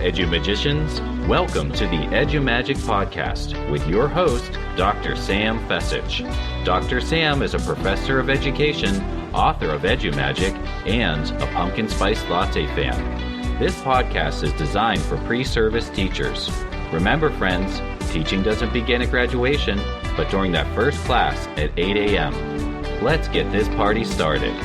Edu-Magicians, welcome to the Edu-Magic Podcast with your host, Dr. Sam Fesich. Dr. Sam is a professor of education, author of Edu-Magic, and a pumpkin spice latte fan. This podcast is designed for pre-service teachers. Remember, friends, teaching doesn't begin at graduation, but during that first class at 8 a.m. Let's get this party started.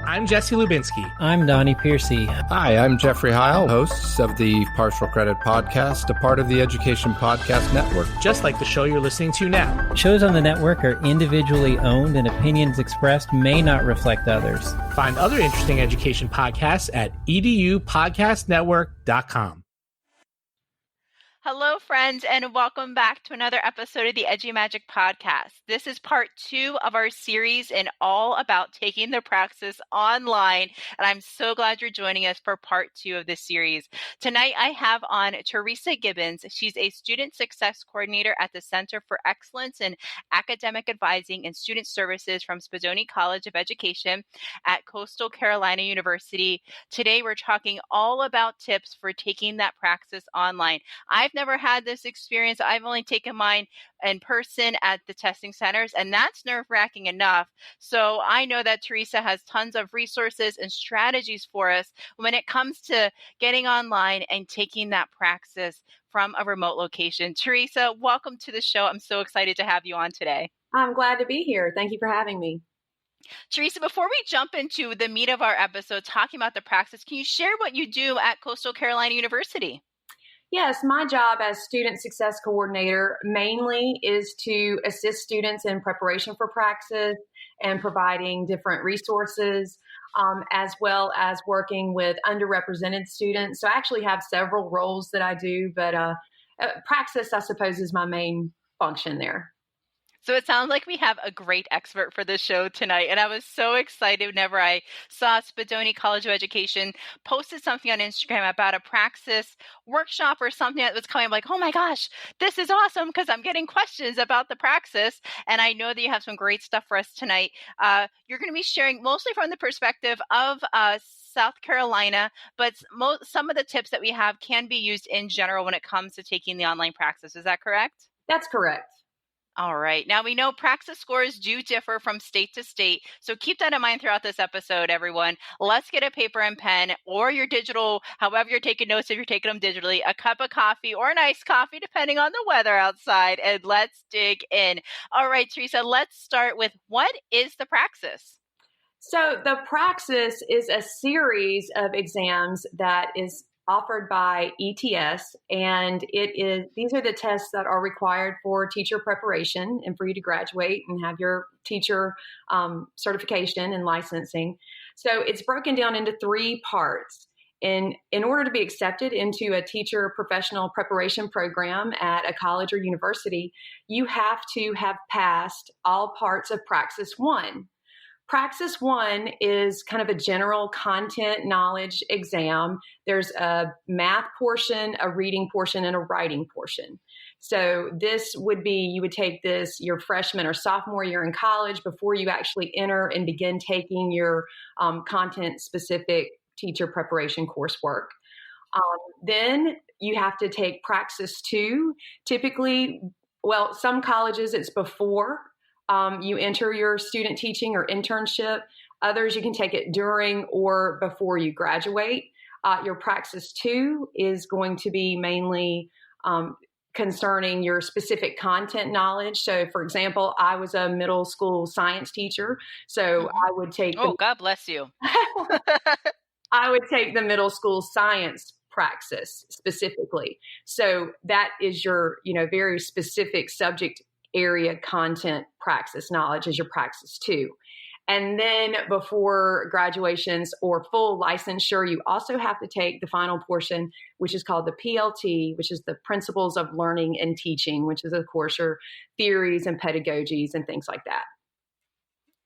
I'm Jesse Lubinsky. I'm Donnie Piercy. Hi, I'm Jeffrey Heil, host of the Partial Credit Podcast, a part of the Education Podcast Network. Just like the show you're listening to now. Shows on the network are individually owned and opinions expressed may not reflect others. Find other interesting education podcasts at edupodcastnetwork.com. Hello, friends, and welcome back to another episode of the Edu-Magic Podcast. This is part 2 of our series and all about taking the Praxis online, and I'm so glad you're joining us for part 2 of this series. Tonight, I have on Teresa Gibbon. She's a Student Success Coordinator at the Center for Excellence in Academic Advising and Student Services from Spadoni College of Education at Coastal Carolina University. Today, we're talking all about tips for taking that Praxis online. I've never had this experience. I've only taken mine in person at the testing centers, and that's nerve-wracking enough. So I know that Teresa has tons of resources and strategies for us when it comes to getting online and taking that Praxis from a remote location. Teresa, welcome to the show. I'm so excited to have you on today. I'm glad to be here. Thank you for having me. Teresa, before we jump into the meat of our episode talking about the Praxis, can you share what you do at Coastal Carolina University? Yes, my job as Student Success Coordinator mainly is to assist students in preparation for Praxis and providing different resources, as well as working with underrepresented students. So I actually have several roles that I do, but Praxis, I suppose, is my main function there. So it sounds like we have a great expert for the show tonight. And I was so excited whenever I saw Spadoni College of Education posted something on Instagram about a Praxis workshop or something that was coming. I'm like, oh my gosh, this is awesome because I'm getting questions about the Praxis. And I know that you have some great stuff for us tonight. You're going to be sharing mostly from the perspective of South Carolina, but some of the tips that we have can be used in general when it comes to taking the online Praxis. Is that correct? That's correct. All right. Now, we know Praxis scores do differ from state to state, so keep that in mind throughout this episode, everyone. Let's get a paper and pen or your digital, however you're taking notes, if you're taking them digitally, a cup of coffee or an iced coffee, depending on the weather outside, and let's dig in. All right, Teresa, let's start with what is the Praxis? So the Praxis is a series of exams that is offered by ETS, and these are the tests that are required for teacher preparation and for you to graduate and have your teacher certification and licensing. So it's broken down into 3 parts. In order to be accepted into a teacher professional preparation program at a college or university, you have to have passed all parts of Praxis 1. Praxis 1 is kind of a general content knowledge exam. There's a math portion, a reading portion, and a writing portion. So this would be, you would take this your freshman or sophomore year in college before you actually enter and begin taking your content-specific teacher preparation coursework. Then you have to take Praxis 2. Typically, well, some colleges it's before you enter your student teaching or internship. Others, you can take it during or before you graduate. Your Praxis 2 is going to be mainly concerning your specific content knowledge. So, for example, I was a middle school science teacher, so I would take... God bless you. I would take the middle school science Praxis specifically. So that is your, very specific subject area content Praxis knowledge is your Praxis 2. And then before graduations or full licensure, you also have to take the final portion, which is called the PLT, which is the Principles of Learning and Teaching, which is, of course, your theories and pedagogies and things like that.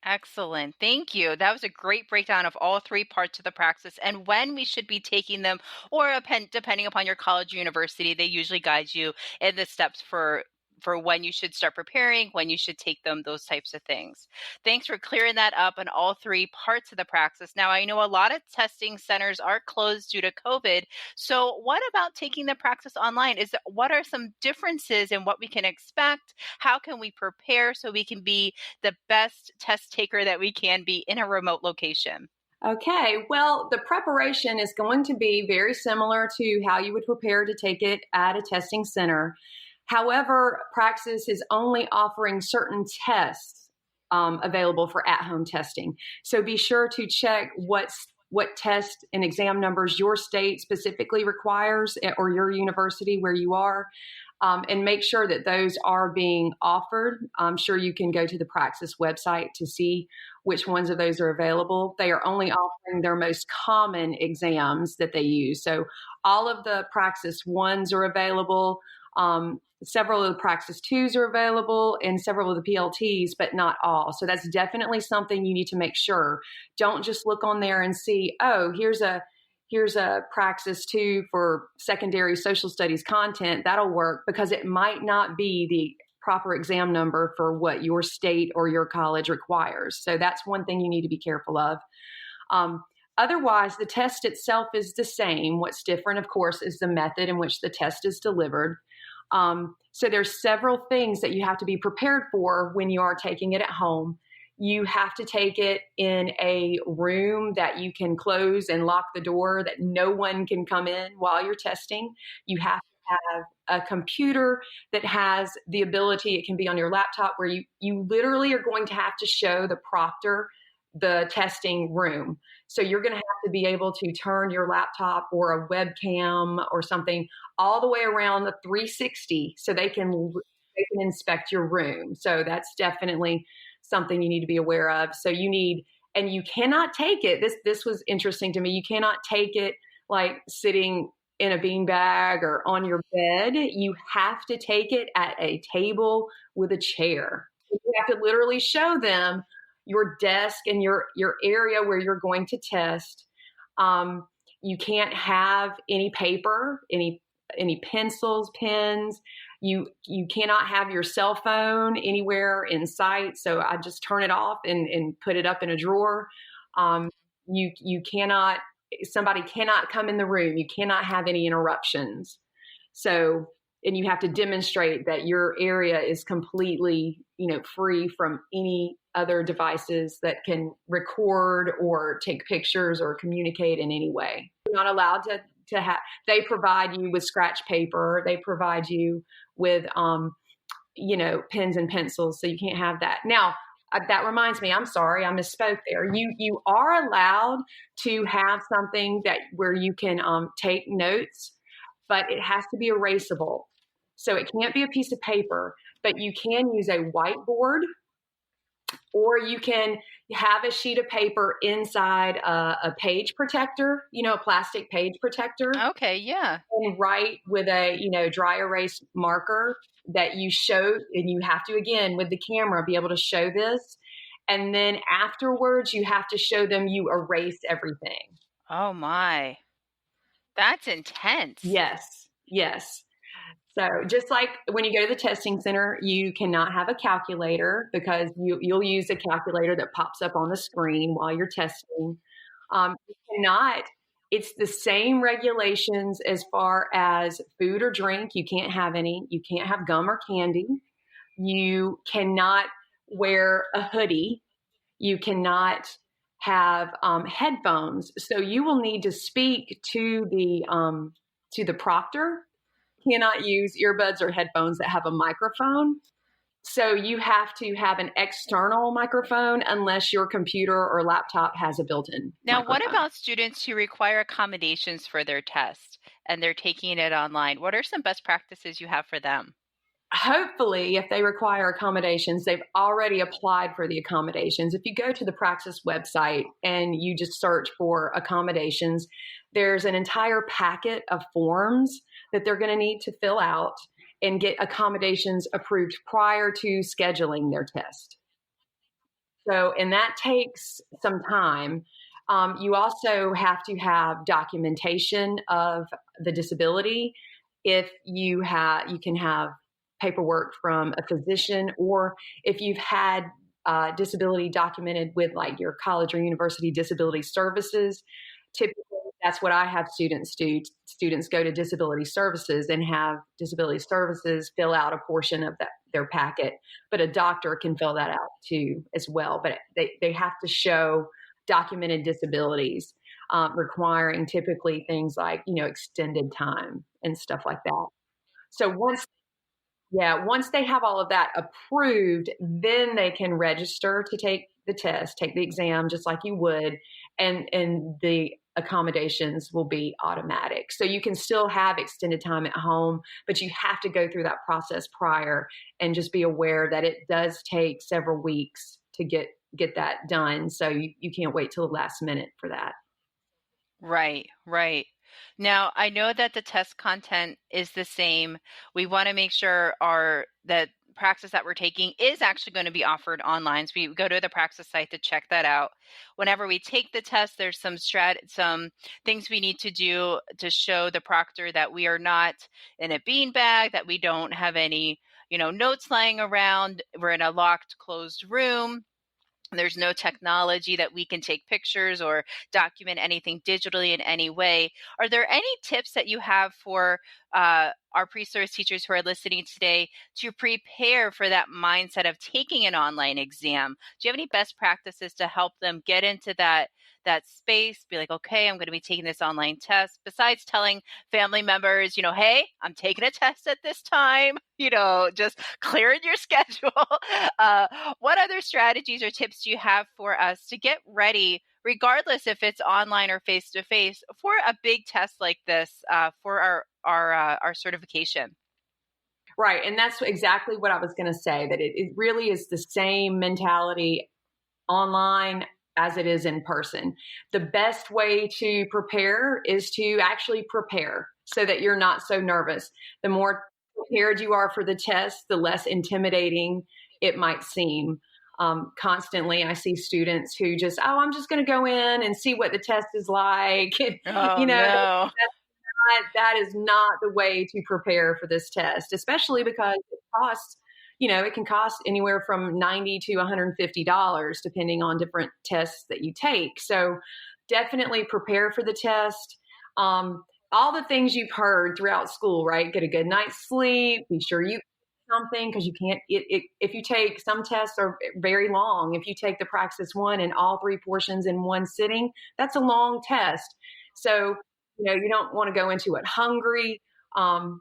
Excellent. Thank you. That was a great breakdown of all 3 parts of the Praxis and when we should be taking them, or depending upon your college or university, they usually guide you in the steps for for when you should start preparing, when you should take them, those types of things. Thanks for clearing that up on all three parts of the Praxis. Now, I know a lot of testing centers are closed due to COVID. So what about taking the Praxis online? What are some differences in what we can expect? How can we prepare so we can be the best test taker that we can be in a remote location? Okay, well, the preparation is going to be very similar to how you would prepare to take it at a testing center. However, Praxis is only offering certain tests available for at-home testing. So be sure to check what test and exam numbers your state specifically requires, or your university where you are, and make sure that those are being offered. I'm sure you can go to the Praxis website to see which ones of those are available. They are only offering their most common exams that they use. So all of the Praxis 1s are available. Several of the Praxis 2s are available, and several of the PLTs, but not all. So that's definitely something you need to make sure. Don't just look on there and see, oh, here's a Praxis 2 for secondary social studies content. That'll work, because it might not be the proper exam number for what your state or your college requires. So that's one thing you need to be careful of. Otherwise, the test itself is the same. What's different, of course, is the method in which the test is delivered. So there's several things that you have to be prepared for when you are taking it at home. You have to take it in a room that you can close and lock the door, that no one can come in while you're testing. You have to have a computer that has the ability, it can be on your laptop, where you literally are going to have to show the proctor the testing room. So you're going to have to be able to turn your laptop or a webcam or something all the way around the 360 so they can inspect your room. So that's definitely something you need to be aware of. So and you cannot take it. This was interesting to me. You cannot take it like sitting in a beanbag or on your bed. You have to take it at a table with a chair. You have to literally show them your desk and your area where you're going to test. You can't have any paper, any pencils, pens. You cannot have your cell phone anywhere in sight. So I just turn it off and put it up in a drawer. Somebody cannot come in the room. You cannot have any interruptions. So, and you have to demonstrate that your area is completely, free from any other devices that can record or take pictures or communicate in any way. You're not allowed to have, they provide you with scratch paper. They provide you with, pens and pencils. So you can't have that. Now, that reminds me, I'm sorry, I misspoke there. You are allowed to have something where you can take notes, but it has to be erasable. So it can't be a piece of paper, but you can use a whiteboard, or you can have a sheet of paper inside a page protector, a plastic page protector. Okay, yeah. And write with a, dry erase marker that you show, and you have to, again, with the camera, be able to show this. And then afterwards, you have to show them you erased everything. Oh my, that's intense. Yes. So just like when you go to the testing center, you cannot have a calculator, because you'll use a calculator that pops up on the screen while you're testing. You cannot. It's the same regulations as far as food or drink. You can't have any. You can't have gum or candy. You cannot wear a hoodie. You cannot have headphones. So you will need to speak to the proctor. You cannot use earbuds or headphones that have a microphone. So you have to have an external microphone unless your computer or laptop has a built-in Now, microphone. What about students who require accommodations for their test and they're taking it online? What are some best practices you have for them? Hopefully, if they require accommodations, they've already applied for the accommodations. If you go to the Praxis website and you just search for accommodations, there's an entire packet of forms that they're going to need to fill out and get accommodations approved prior to scheduling their test. So, and that takes some time. You also have to have documentation of the disability. If you can have paperwork from a physician, or if you've had disability documented with like your college or university disability services. Typically, that's what I have students do. Students go to disability services and have disability services fill out a portion of their packet, but a doctor can fill that out too as well. But they have to show documented disabilities, requiring typically things like, extended time and stuff like that. So once they have all of that approved, then they can register to take the test, take the exam just like you would, and the accommodations will be automatic. So you can still have extended time at home, but you have to go through that process prior, and just be aware that it does take several weeks to get that done. So you can't wait till the last minute for that. Right, right. Now, I know that the test content is the same. We want to make sure that Praxis that we're taking is actually going to be offered online. So we go to the Praxis site to check that out. Whenever we take the test, there's some things we need to do to show the proctor that we are not in a beanbag, that we don't have any, notes lying around. We're in a locked, closed room. There's no technology that we can take pictures or document anything digitally in any way. Are there any tips that you have for our pre-service teachers who are listening today to prepare for that mindset of taking an online exam? Do you have any best practices to help them get into that space, be like, okay, I'm going to be taking this online test, besides telling family members, hey, I'm taking a test at this time, just clearing your schedule. What other strategies or tips do you have for us to get ready, regardless if it's online or face-to-face, for a big test like this, for our certification? Right. And that's exactly what I was going to say, that it really is the same mentality online as it is in person. The best way to prepare is to actually prepare so that you're not so nervous. The more prepared you are for the test, the less intimidating it might seem. Constantly, I see students who just, I'm just going to go in and see what the test is like. No. That is not the way to prepare for this test, especially because it costs, it can cost anywhere from $90 to $150, depending on different tests that you take. So definitely prepare for the test. All the things you've heard throughout school, right? Get a good night's sleep. Be sure you eat something, because you can't, if you take, some tests are very long. If you take the Praxis 1 and all 3 portions in one sitting, that's a long test. So, you don't want to go into it hungry. So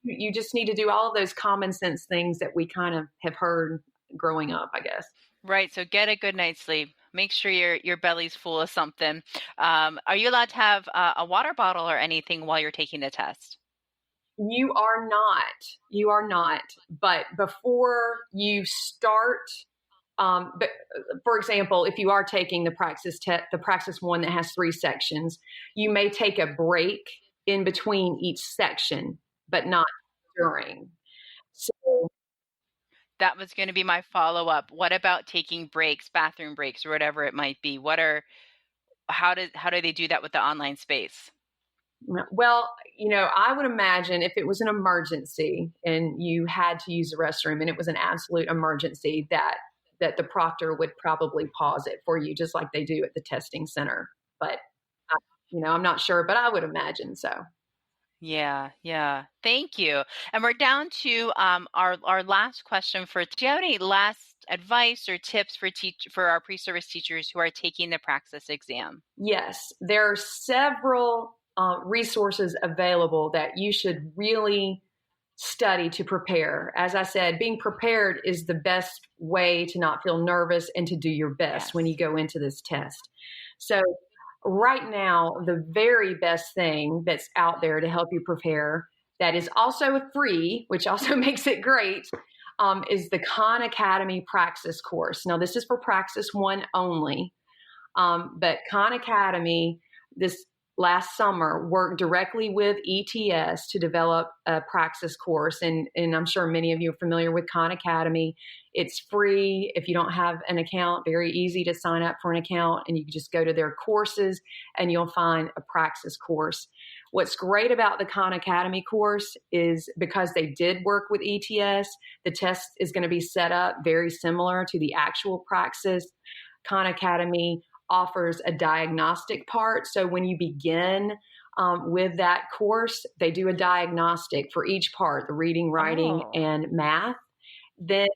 you just need to do all of those common sense things that we kind of have heard growing up, I guess. Right. So get a good night's sleep. Make sure your belly's full of something. Are you allowed to have a water bottle or anything while you're taking the test? You are not. But before you start, but for example, if you are taking the Praxis the Praxis 1 that has 3 sections, you may take a break in between each section, but not during. So That was going to be my follow-up. What about taking breaks, bathroom breaks, or whatever it might be? How do they do that with the online space? Well, I would imagine if it was an emergency and you had to use the restroom and it was an absolute emergency, that the proctor would probably pause it for you, just like they do at the testing center. But, I'm not sure, but I would imagine so. Yeah. Thank you. And we're down to our last question. Do you have any last advice or tips for our pre-service teachers who are taking the Praxis exam? Yes, there are several resources available that you should really study to prepare. As I said, being prepared is the best way to not feel nervous and to do your best when you go into this test. So right now, the very best thing that's out there to help you prepare, that is also free, which also makes it great, is the Khan Academy Praxis course. Now, this is for Praxis 1 only, but Khan Academy, this last summer, worked directly with ETS to develop a Praxis course. And I'm sure many of you are familiar with Khan Academy. It's free. If you don't have an account, very easy to sign up for an account, and you can just go to their courses and you'll find a Praxis course. What's great about the Khan Academy course is because they did work with ETS, the test is going to be set up very similar to the actual Praxis. Khan Academy offers a diagnostic part. So when you begin with that course, they do a diagnostic for each part, the reading, writing, and math. Then,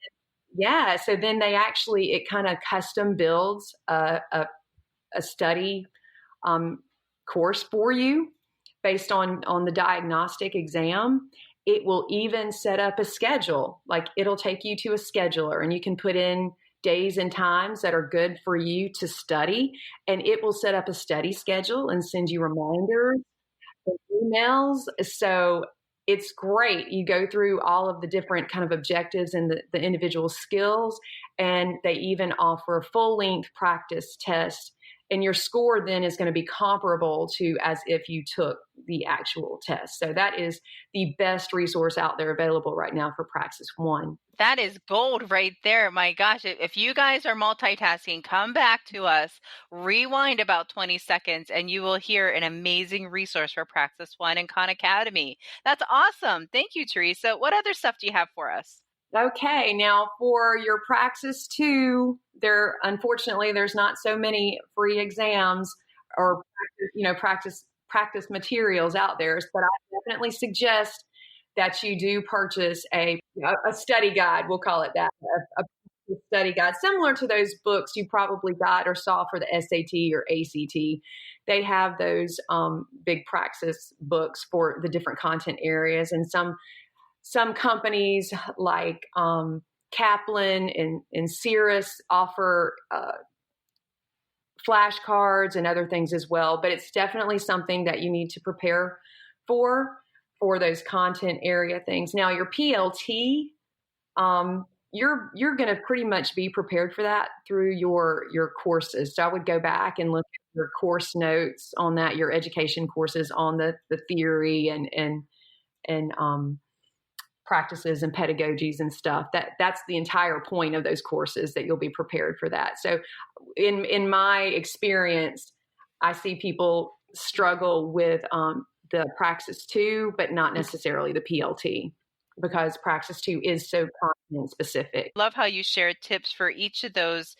so then it kind of custom builds a study course for you based on the diagnostic exam. It will even set up a schedule. Like, it'll take you to a scheduler, and you can put in days and times that are good for you to study, and it will set up a study schedule and send you reminders and emails. So it's great. You go through all of the different kind of objectives and the individual skills, and they even offer a full-length practice test, and your score then is going to be comparable to as if you took the actual test. So that is the best resource out there available right now for Praxis 1. That is gold right there. My gosh, if you guys are multitasking, come back to us, rewind about 20 seconds, and you will hear an amazing resource for Praxis 1 and Khan Academy. That's awesome. Thank you, Teresa. What other stuff do you have for us? Okay, now for your Praxis 2, unfortunately there's not so many free exams or practice materials out there, but I definitely suggest that you do purchase a study guide. We'll call it that, a study guide similar to those books you probably got or saw for the SAT or ACT. They have those big Praxis books for the different content areas, and some companies like Kaplan and Cirrus offer flashcards and other things as well. But it's definitely something that you need to prepare for those content area things. Now, your PLT, you're going to pretty much be prepared for that through your courses. So I would go back and look at your course notes on that, your education courses on the theory and practices and pedagogies and stuff. That's the entire point of those courses, that you'll be prepared for that. So in my experience, I see people struggle with the Praxis 2, but not necessarily the PLT, because Praxis 2 is so content specific. Love how you shared tips for each of those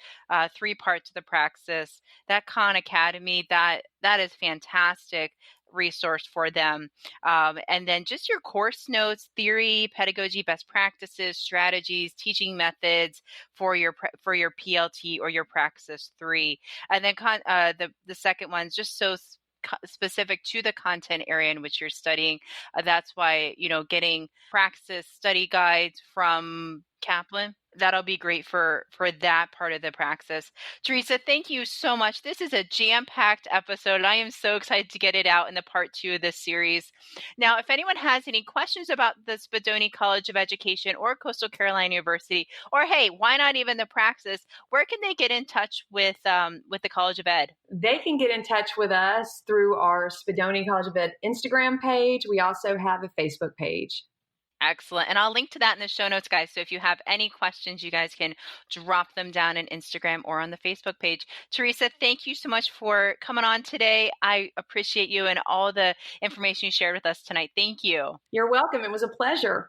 3 parts of the Praxis. That Khan Academy, that is fantastic resource for them. And then just your course notes, theory, pedagogy, best practices, strategies, teaching methods for your PLT or your Praxis 3. And then the second one's just so specific to the content area in which you're studying. That's why, getting Praxis study guides from Kaplan, that'll be great for that part of the Praxis. Teresa, thank you so much. This is a jam-packed episode, and I am so excited to get it out in the part 2 of this series. Now, if anyone has any questions about the Spadoni College of Education or Coastal Carolina University, or hey, why not even the Praxis, where can they get in touch with the College of Ed? They can get in touch with us through our Spadoni College of Ed Instagram page. We also have a Facebook page. Excellent. And I'll link to that in the show notes, guys. So if you have any questions, you guys can drop them down in Instagram or on the Facebook page. Teresa, thank you so much for coming on today. I appreciate you and all the information you shared with us tonight. Thank you. You're welcome. It was a pleasure.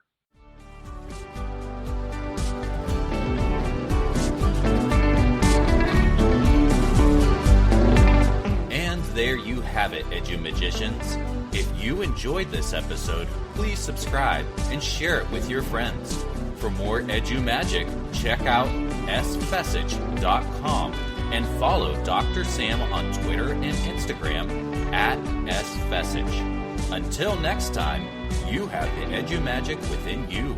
And there you have it, EduMagicians. If you enjoyed this episode, please subscribe and share it with your friends. For more EduMagic, check out sfessage.com and follow Dr. Sam on Twitter and Instagram @sfessage. Until next time, you have the EduMagic within you.